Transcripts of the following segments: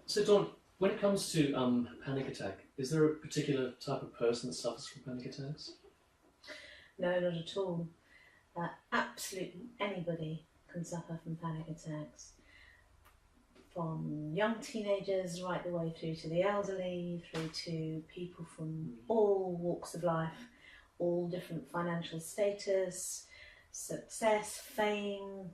So, Dawn, when it comes to panic attack, is there a particular type of person that suffers from panic attacks? No, not at all. Absolutely anybody can suffer from panic attacks, from young teenagers right the way through to the elderly, through to people from all walks of life, all different financial status, success, fame.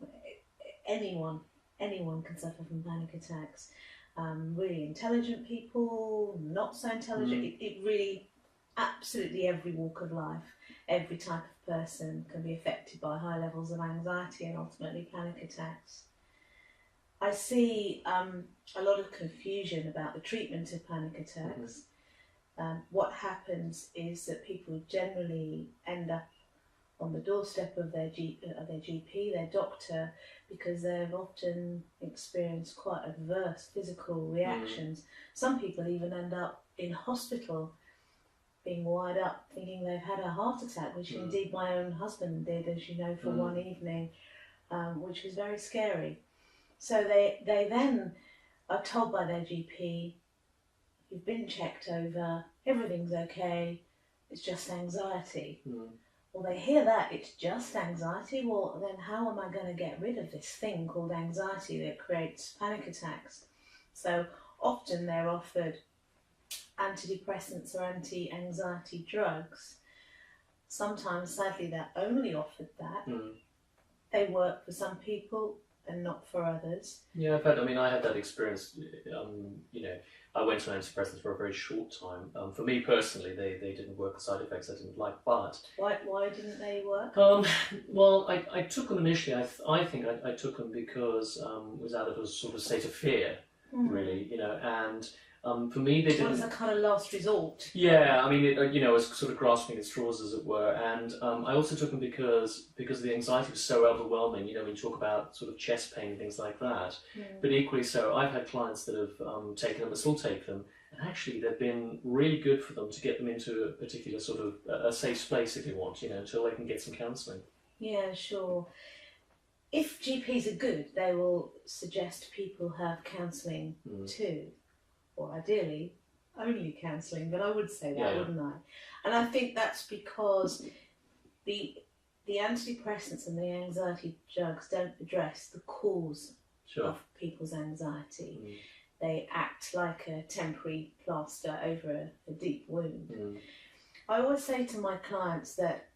Anyone can suffer from panic attacks. Really intelligent people, not so intelligent. It really, absolutely every walk of life, every type of person can be affected by high levels of anxiety and ultimately panic attacks. I see a lot of confusion about the treatment of panic attacks. What happens is that people generally end up on the doorstep of their GP, their doctor, because they've often experienced quite adverse physical reactions. Some people even end up in hospital being wired up thinking they've had a heart attack, which indeed my own husband did, as you know, for one evening, which was very scary. So they then are told by their GP, you've been checked over, everything's okay, it's just anxiety. Well, they hear that, it's just anxiety. Well, then how am I going to get rid of this thing called anxiety that creates panic attacks? So often they're offered antidepressants or anti-anxiety drugs. Sometimes, sadly, they're only offered that. They work for some people and not for others. Yeah, I had that experience. I went on antidepressants for a very short time. For me personally, they didn't work. The side effects I didn't like, but why didn't they work? Well, I took them initially. I think I took them because it was out of a sort of state of fear, really. And for me, they didn't. Well, it's a kind of last resort. Yeah, it was sort of grasping at straws, as it were. And I also took them because the anxiety was so overwhelming. When you talk about sort of chest pain and things like that. But equally so, I've had clients that have taken them, but still take them, and actually they've been really good for them to get them into a particular sort of a safe space, if you want, until they can get some counselling. Yeah, sure. If GPs are good, they will suggest people have counselling too. Or ideally, only counselling, but I would say that, wouldn't I? And I think that's because the antidepressants and the anxiety drugs don't address the cause of people's anxiety. They act like a temporary plaster over a deep wound. I always say to my clients that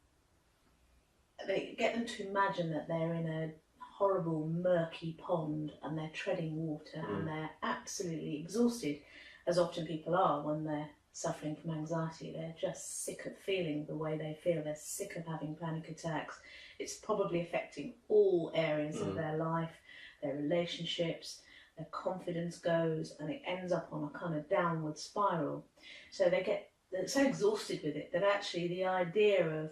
they get them to imagine that they're in a horrible murky pond and they're treading water and they're absolutely exhausted, as often people are when they're suffering from anxiety. They're just sick of feeling the way they feel. They're sick of having panic attacks. It's probably affecting all areas of their life, their relationships, their confidence goes, and it ends up on a kind of downward spiral. So they're so exhausted with it that actually the idea of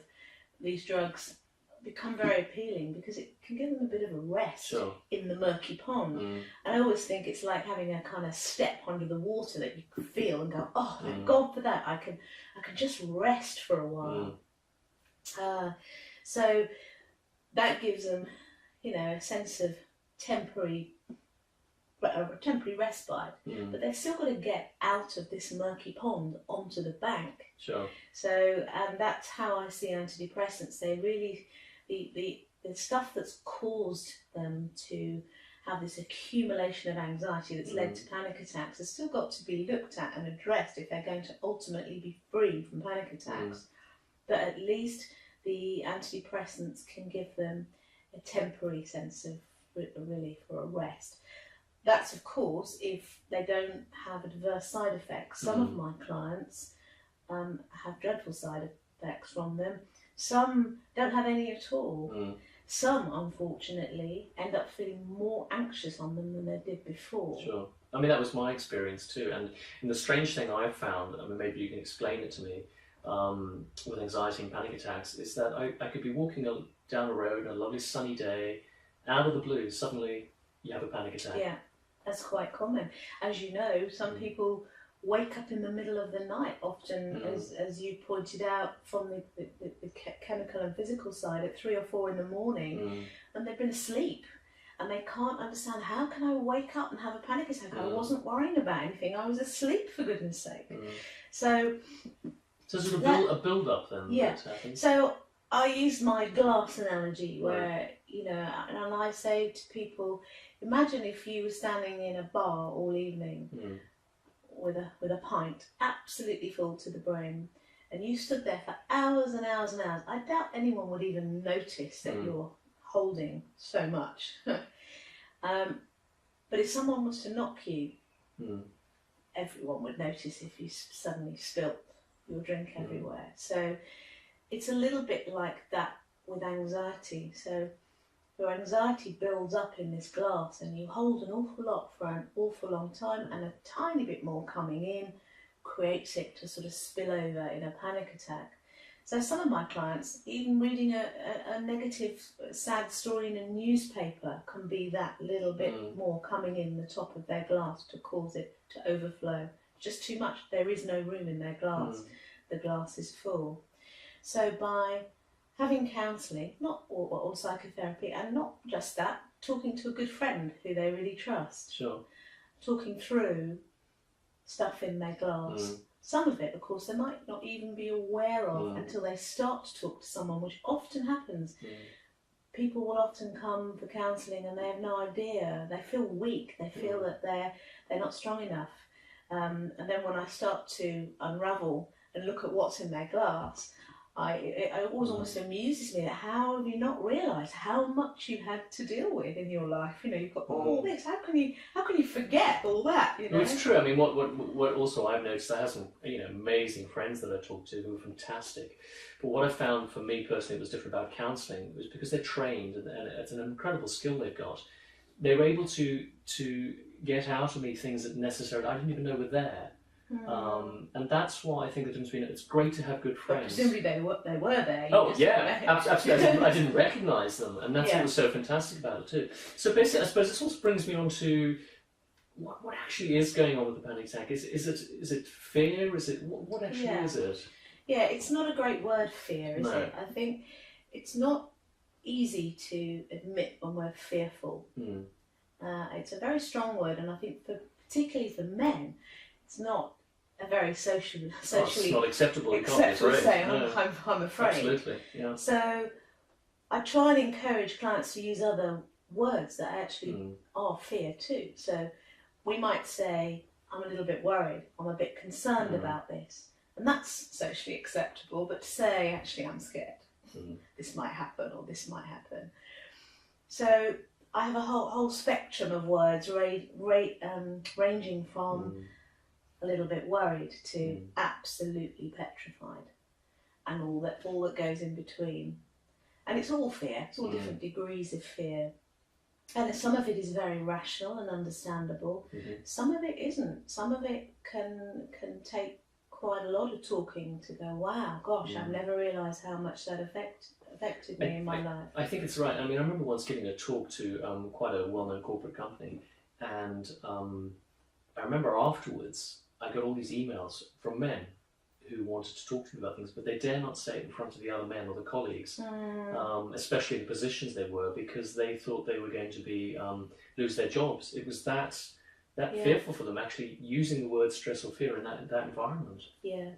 these drugs become very appealing because it can give them a bit of a rest in the murky pond. And I always think it's like having a kind of step under the water that you can feel and go, oh, thank God for that. I can just rest for a while. So that gives them, a sense of temporary respite, but they've still got to get out of this murky pond onto the bank. So, and that's how I see antidepressants. They really, the stuff that's caused them to have this accumulation of anxiety that's led to panic attacks has still got to be looked at and addressed if they're going to ultimately be free from panic attacks. But at least the antidepressants can give them a temporary sense of relief or a rest. That's, of course, if they don't have adverse side effects. Some of my clients have dreadful side effects from them. Some don't have any at all. Some, unfortunately, end up feeling more anxious on them than they did before. That was my experience too. And the strange thing I've found, maybe you can explain it to me, with anxiety and panic attacks, is that I could be walking down a road on a lovely sunny day, out of the blue, suddenly you have a panic attack. Yeah, that's quite common. As you know, some people wake up in the middle of the night, often, as you pointed out, from the chemical and physical side at 3 or 4 in the morning, and they've been asleep. and they can't understand, how can I wake up and have a panic attack? I wasn't worrying about anything. I was asleep, for goodness sake. So sort of a build up then. Yeah. That happens. So I use my glass analogy where, and I say to people, imagine if you were standing in a bar all evening with a pint absolutely full to the brim, and you stood there for hours and hours and hours. I doubt anyone would even notice that you're holding so much. But if someone was to knock you, everyone would notice if you suddenly spilt your drink everywhere. So it's a little bit like that with anxiety. So your anxiety builds up in this glass, and you hold an awful lot for an awful long time, and a tiny bit more coming in creates it to sort of spill over in a panic attack. So some of my clients, even reading a negative, sad story in a newspaper can be that little bit more coming in the top of their glass to cause it to overflow. Just too much. There is no room in their glass. The glass is full. So by having counselling, or psychotherapy, and not just that, talking to a good friend who they really trust, talking through stuff in their glass. Some of it, of course, they might not even be aware of until they start to talk to someone, which often happens. People will often come for counselling and they have no idea. They feel weak. They feel that they're not strong enough. And then when I start to unravel and look at what's in their glass, it always almost amuses me that how have you not realised how much you had to deal with in your life? You've got all this. How can you forget all that? Well, it's true. I mean, what also I've noticed, I have some amazing friends that I talk to who are fantastic. But what I found for me personally was different about counselling was because they're trained and it's an incredible skill they've got. They were able to get out of me things that necessarily I didn't even know were there. And that's why I think the difference between it's great to have good friends. But presumably they were there. Absolutely. I didn't recognise them, and that's what was so fantastic about it too. So basically, I suppose this also brings me on to what actually is going on with the panic attack. Is it fear? Is it what actually is it? Yeah, it's not a great word, fear, is it? I think it's not easy to admit when we're fearful. It's a very strong word, and I think particularly for men, it's not a very socially it's not acceptable saying. No. I'm afraid. Absolutely, yeah. So I try and encourage clients to use other words that actually are fear too. So we might say, I'm a little bit worried, I'm a bit concerned about this. And that's socially acceptable, but to say, actually, I'm scared. This might happen or this might happen. So I have a whole spectrum of words ranging from a little bit worried to absolutely petrified, and all that goes in between. And it's all fear. It's all different degrees of fear. And some of it is very rational and understandable. Some of it isn't. Some of it can take quite a lot of talking to go, wow, gosh, I've never realised how much that affected me in my life. I think it's right. I mean, I remember once giving a talk to quite a well-known corporate company, and I remember afterwards I got all these emails from men who wanted to talk to me about things, but they dare not say it in front of the other men or the colleagues, especially in the positions they were, because they thought they were going to be lose their jobs. It was that fearful for them, actually using the word stress or fear in that environment. Yeah.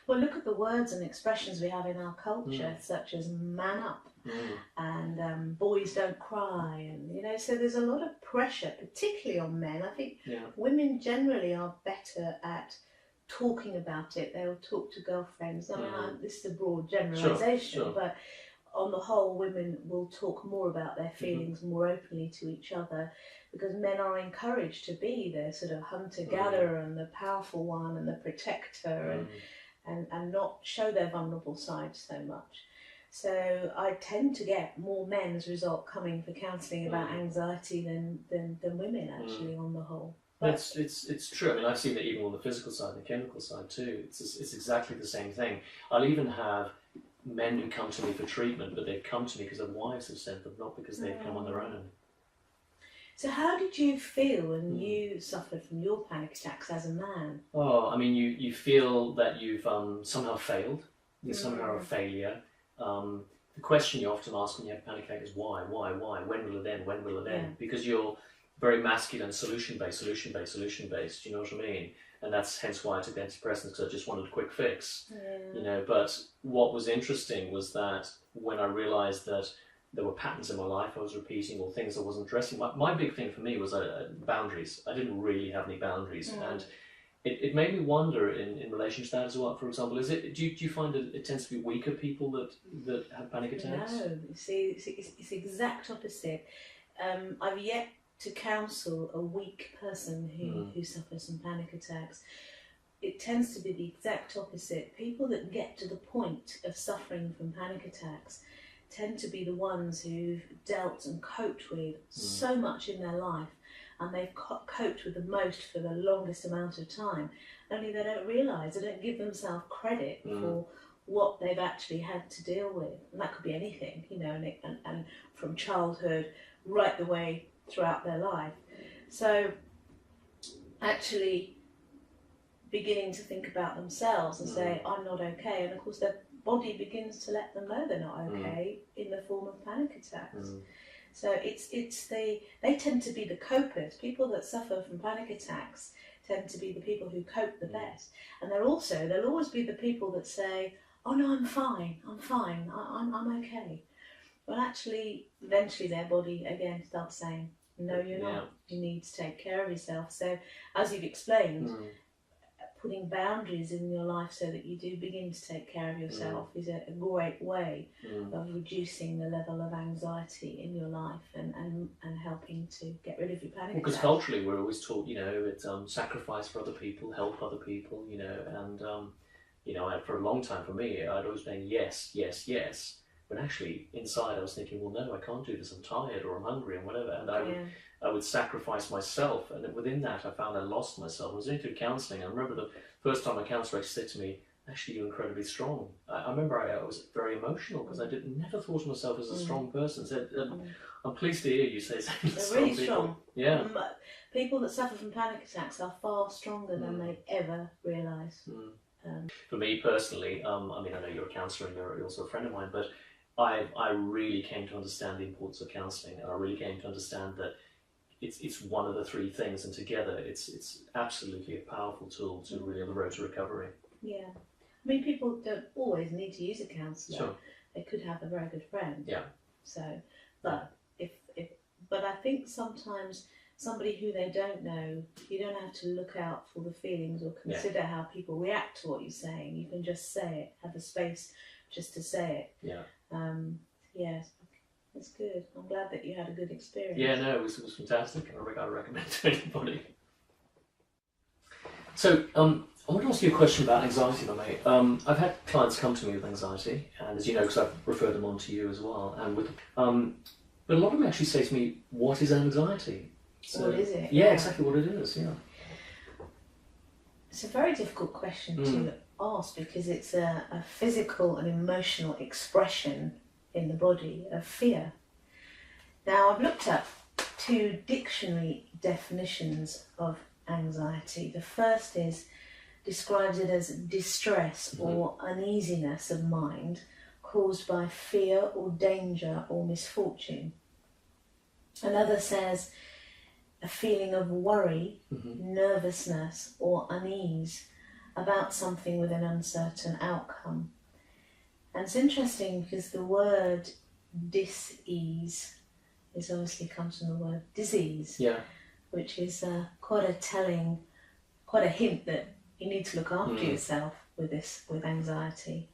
Well, look at the words and expressions we have in our culture, such as man up and boys don't cry, and so there's a lot of pressure, particularly on men. I think women generally are better at talking about it. They'll talk to girlfriends. I mean, this is a broad generalisation, but on the whole, women will talk more about their feelings more openly to each other, because men are encouraged to be the sort of hunter-gatherer and the powerful one and the protector and not show their vulnerable side so much. So I tend to get more men as a result coming for counselling about anxiety than women actually on the whole. But it's true. I mean, I've seen it even on the physical side, the chemical side too. It's exactly the same thing. I'll even have men who come to me for treatment, but they've come to me because their wives have sent them, not because they've come on their own. So how did you feel when you suffered from your panic attacks as a man? Oh, I mean, you feel that you've somehow failed. You're somehow a failure. the question you often ask when you have a panic attack is why? When will it end? When will it end? Yeah. Because you're very masculine, solution-based. Do you know what I mean? And that's hence why I took antidepressants, because I just wanted a quick fix. Yeah. But what was interesting was that when I realised that there were patterns in my life I was repeating, or things I wasn't addressing, my big thing for me was boundaries. I didn't really have any boundaries, and it made me wonder in relation to that as well. For example, do you find that it tends to be weaker people that have panic attacks? No, you see, it's the exact opposite. I've yet to counsel a weak person who suffers from panic attacks. It tends to be the exact opposite. People that get to the point of suffering from panic attacks tend to be the ones who've dealt and coped with so much in their life, and they've coped with the most for the longest amount of time, only they don't realise, they don't give themselves credit for what they've actually had to deal with. And that could be anything, you know, and from childhood right the way throughout their life. So actually beginning to think about themselves and say, I'm not okay, and of course their body begins to let them know they're not okay in the form of panic attacks. So they tend to be the copers. People that suffer from panic attacks tend to be the people who cope the best. And they'll always be the people that say, oh no, I'm fine, I'm okay. Well, actually, eventually their body again starts saying, no, you're not. You need to take care of yourself. So, as you've explained, putting boundaries in your life so that you do begin to take care of yourself is a great way of reducing the level of anxiety in your life and helping to get rid of your panic attacks. Because culturally we're always taught, you know, it's sacrifice for other people, help other people, you know, and you know, for a long time for me, I'd always been yes, but actually inside I was thinking, well, no, I can't do this. I'm tired, or I'm hungry, and whatever, and I would sacrifice myself, and within that I found I lost myself. I was doing through counselling. I remember the first time my counsellor said to me, actually, you're incredibly strong. I remember I was very emotional because I never thought of myself as a strong person. So, I'm pleased to hear you say something. They're really strong. Yeah. People that suffer from panic attacks are far stronger than they ever realise. For me personally, I mean, I know you're a counsellor and you're also a friend of mine, but I really came to understand the importance of counselling, and I really came to understand that it's one of the three things, and together it's absolutely a powerful tool to really on the road to recovery. Yeah. I mean, people don't always need to use a counsellor. Sure. They could have a very good friend. Yeah. So, but but I think sometimes somebody who they don't know, you don't have to look out for the feelings or consider how people react to what you're saying. You can just say it, have the space just to say it. Yeah. Yes, it's good. I'm glad that you had a good experience. Yeah, no, it was fantastic, and I recommend it to anybody. So, I want to ask you a question about anxiety, if I may. I've had clients come to me with anxiety, and as you know, because I've referred them on to you as well, and with but a lot of them actually say to me, "What is anxiety?" So, what is it? Yeah, exactly what it is. Yeah. It's a very difficult question to ask, because it's a physical and emotional expression in the body of fear. Now, I've looked up 2 dictionary definitions of anxiety. The first describes it as distress or uneasiness of mind caused by fear or danger or misfortune. Another says a feeling of worry, nervousness or unease about something with an uncertain outcome. And it's interesting because the word dis-ease obviously comes from the word disease, which is quite a hint that you need to look after yourself with anxiety.